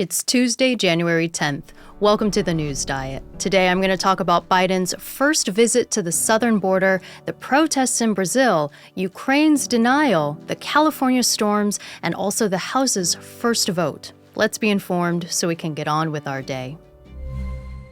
It's Tuesday, January 10th. Welcome to the News Diet. Today I'm going to talk about Biden's first visit to the southern border, the protests in Brazil, Ukraine's denial, the California storms, and also the House's first vote. Let's be informed so we can get on with our day.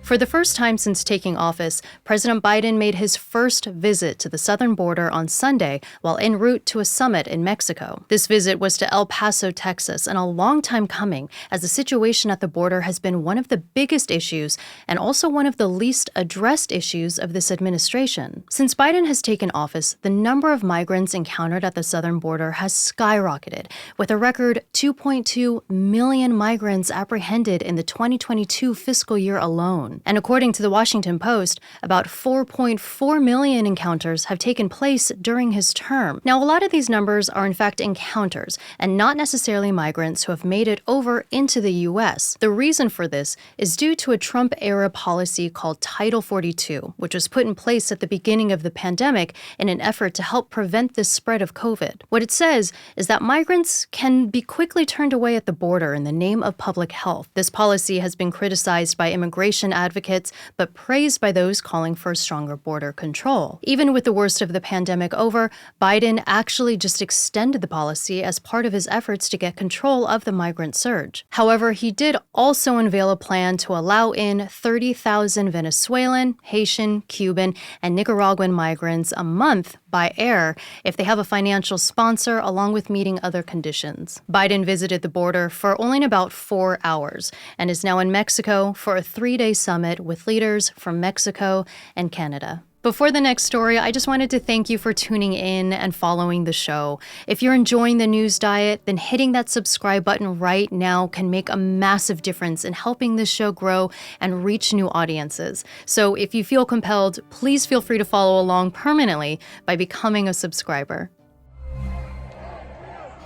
For the first time since taking office, President Biden made his first visit to the southern border on Sunday while en route to a summit in Mexico. This visit was to El Paso, Texas, and a long time coming, as the situation at the border has been one of the biggest issues and also one of the least addressed issues of this administration. Since Biden has taken office, the number of migrants encountered at the southern border has skyrocketed, with a record 2.2 million migrants apprehended in the 2022 fiscal year alone. And according to the Washington Post, about 4.4 million encounters have taken place during his term. Now, a lot of these numbers are in fact encounters and not necessarily migrants who have made it over into the U.S. The reason for this is due to a Trump-era policy called Title 42, which was put in place at the beginning of the pandemic in an effort to help prevent the spread of COVID. What it says is that migrants can be quickly turned away at the border in the name of public health. This policy has been criticized by immigration advocates, but praised by those calling for stronger border control. Even with the worst of the pandemic over, Biden actually just extended the policy as part of his efforts to get control of the migrant surge. However, he did also unveil a plan to allow in 30,000 Venezuelan, Haitian, Cuban, and Nicaraguan migrants a month by air if they have a financial sponsor, along with meeting other conditions. Biden visited the border for only about 4 hours and is now in Mexico for a 3-day summit with leaders from Mexico and Canada. Before the next story, I just wanted to thank you for tuning in and following the show. If you're enjoying the News Diet, then hitting that subscribe button right now can make a massive difference in helping this show grow and reach new audiences. So if you feel compelled, please feel free to follow along permanently by becoming a subscriber.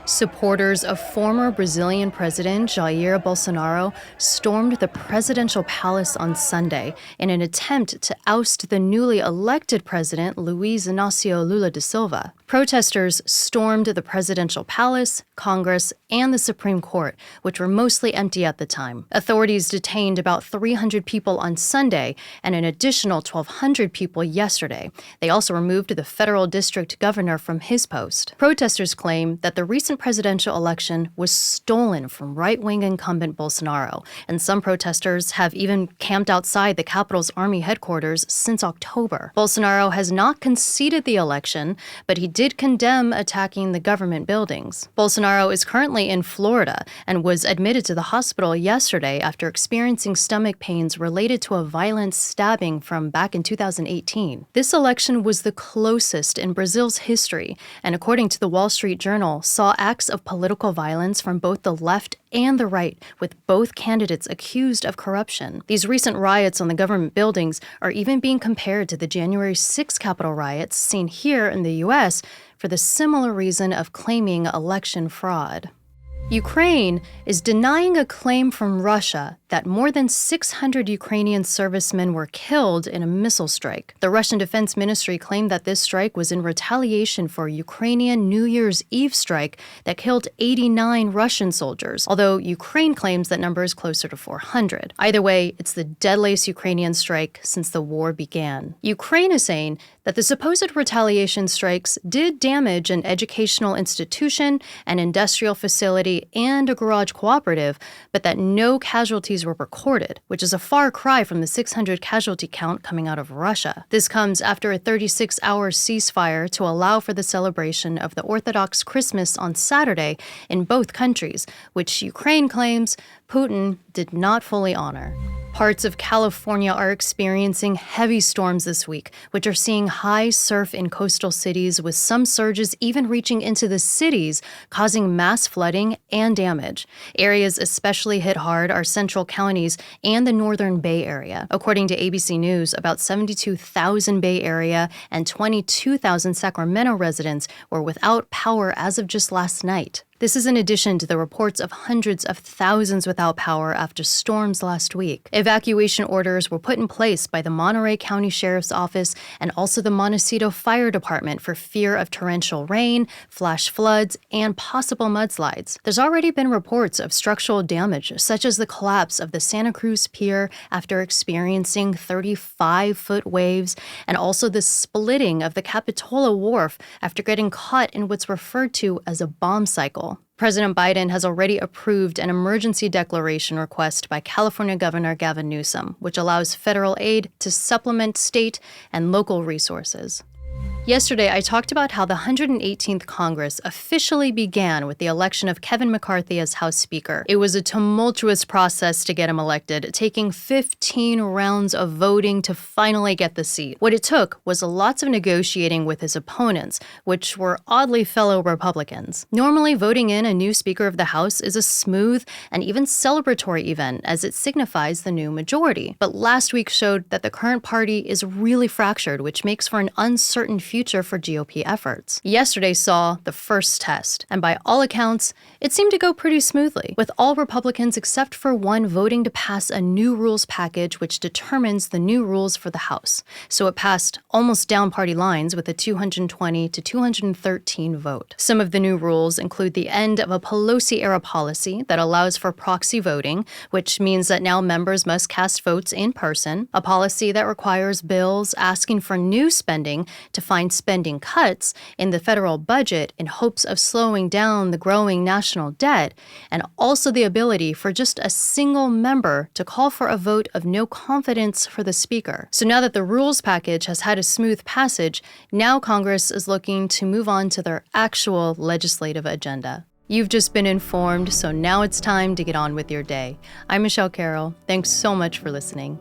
Supporters of former Brazilian President Jair Bolsonaro stormed the presidential palace on Sunday in an attempt to oust the newly elected president Luiz Inácio Lula da Silva. Protesters stormed the presidential palace, Congress, and the Supreme Court, which were mostly empty at the time. Authorities detained about 300 people on Sunday and an additional 1,200 people yesterday. They also removed the federal district governor from his post. Protesters claim that the recent presidential election was stolen from right-wing incumbent Bolsonaro, and some protesters have even camped outside the capital's army headquarters since October. Bolsonaro has not conceded the election, but he did condemn attacking the government buildings. Bolsonaro is currently in Florida and was admitted to the hospital yesterday after experiencing stomach pains related to a violent stabbing from back in 2018. This election was the closest in Brazil's history, and according to the Wall Street Journal, saw acts of political violence from both the left and the right, with both candidates accused of corruption. These recent riots on the government buildings are even being compared to the January 6 Capitol riots seen here in the U.S. for the similar reason of claiming election fraud. Ukraine is denying a claim from Russia that more than 600 Ukrainian servicemen were killed in a missile strike. The Russian Defense Ministry claimed that this strike was in retaliation for a Ukrainian New Year's Eve strike that killed 89 Russian soldiers, although Ukraine claims that number is closer to 400. Either way, it's the deadliest Ukrainian strike since the war began. Ukraine is saying that the supposed retaliation strikes did damage an educational institution, an industrial facility, and a garage cooperative, but that no casualties were recorded, which is a far cry from the 600 casualty count coming out of Russia. This comes after a 36-hour ceasefire to allow for the celebration of the Orthodox Christmas on Saturday in both countries, which Ukraine claims Putin did not fully honor. Parts of California are experiencing heavy storms this week, which are seeing high surf in coastal cities, with some surges even reaching into the cities, causing mass flooding and damage. Areas especially hit hard are central counties and the northern Bay Area. According to ABC News, about 72,000 Bay Area and 22,000 Sacramento residents were without power as of just last night. This is in addition to the reports of hundreds of thousands without power after storms last week. Evacuation orders were put in place by the Monterey County Sheriff's Office and also the Montecito Fire Department for fear of torrential rain, flash floods, and possible mudslides. There's already been reports of structural damage, such as the collapse of the Santa Cruz Pier after experiencing 35-foot waves, and also the splitting of the Capitola Wharf after getting caught in what's referred to as a bomb cycle. President Biden has already approved an emergency declaration request by California Governor Gavin Newsom, which allows federal aid to supplement state and local resources. Yesterday, I talked about how the 118th Congress officially began with the election of Kevin McCarthy as House Speaker. It was a tumultuous process to get him elected, taking 15 rounds of voting to finally get the seat. What it took was lots of negotiating with his opponents, which were oddly fellow Republicans. Normally, voting in a new Speaker of the House is a smooth and even celebratory event, as it signifies the new majority. But last week showed that the current party is really fractured, which makes for an uncertain future for GOP efforts. Yesterday saw the first test, and by all accounts, it seemed to go pretty smoothly, with all Republicans except for one voting to pass a new rules package which determines the new rules for the House. So it passed almost down party lines with a 220 to 213 vote. Some of the new rules include the end of a Pelosi-era policy that allows for proxy voting, which means that now members must cast votes in person, a policy that requires bills asking for new spending to find spending cuts in the federal budget in hopes of slowing down the growing national debt, and also the ability for just a single member to call for a vote of no confidence for the Speaker. So now that the rules package has had a smooth passage, now Congress is looking to move on to their actual legislative agenda. You've just been informed, so now it's time to get on with your day. I'm Michele Carroll. Thanks so much for listening.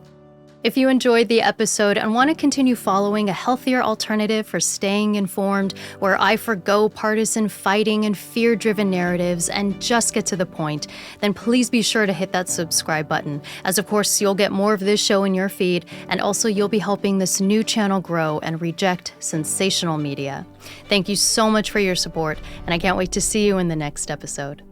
If you enjoyed the episode and want to continue following a healthier alternative for staying informed, where I forgo partisan fighting and fear-driven narratives and just get to the point, then please be sure to hit that subscribe button, as of course you'll get more of this show in your feed, and also you'll be helping this new channel grow and reject sensational media. Thank you so much for your support, and I can't wait to see you in the next episode.